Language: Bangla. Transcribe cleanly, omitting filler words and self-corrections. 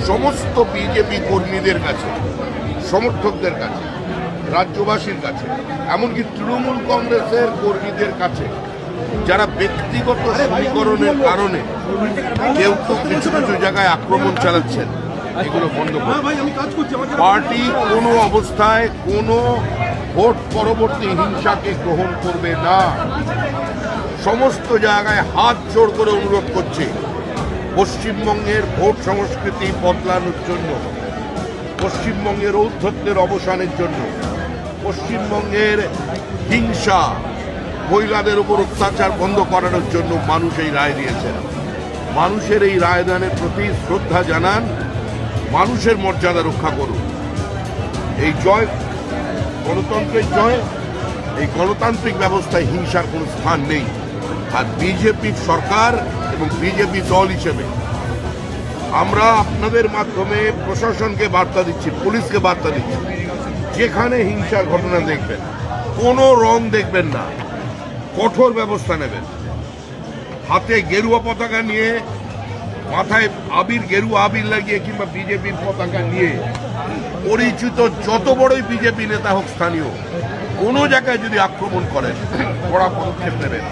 সমস্ত বিজেপি কর্মীদের কাছে, সমর্থকদের কাছে, রাজ্যবাসীর কাছে, এমনকি তৃণমূল কংগ্রেসের কর্মীদের কাছে, যারা ব্যক্তিগত সমীকরণের কারণে কেউ কিছু কিছু জায়গায় আক্রমণ চালাচ্ছেন, এগুলো বন্ধ করুন। পার্টি কোনো অবস্থায় কোনো ভোট পরবর্তী হিংসাকে গ্রহণ করবে না। সমস্ত জায়গায় হাত জোড় করে অনুরোধ করছে, পশ্চিমবঙ্গের ভোট সংস্কৃতি বদলানোর জন্য, পশ্চিমবঙ্গের ঔদ্ধত্যের অবসানের জন্য, পশ্চিমবঙ্গের হিংসা, মহিলাদের উপর অত্যাচার বন্ধ করানোর জন্য মানুষ এই রায় দিয়েছেন। মানুষের এই রায়দানের প্রতি শ্রদ্ধা জানান, মানুষের মর্যাদা রক্ষা করুন। এই জয় গণতন্ত্রের জয়। এই গণতান্ত্রিক ব্যবস্থায় হিংসার কোনো স্থান নেই। আর বিজেপি সরকার এবং বিজেপি দল হিসেবে আমরা আপনাদের মাধ্যমে প্রশাসনকে বার্তা দিচ্ছি, পুলিশকে বার্তা দিচ্ছি, যেখানে হিংসার ঘটনা দেখবেন, কোনো রং দেখবেন না, কঠোর ব্যবস্থা নেবেন। হাতে গেরুয়া পতাকা নিয়ে, মাথায় গেরুয়া আবির লাগিয়ে কিংবা বিজেপির পতাকা নিয়ে পরিচিত যত বড়ই বিজেপি নেতা হোক, স্থানীয় কোনো জায়গায় যদি আক্রমণ করেন, কড়া পদক্ষেপ নেবেন।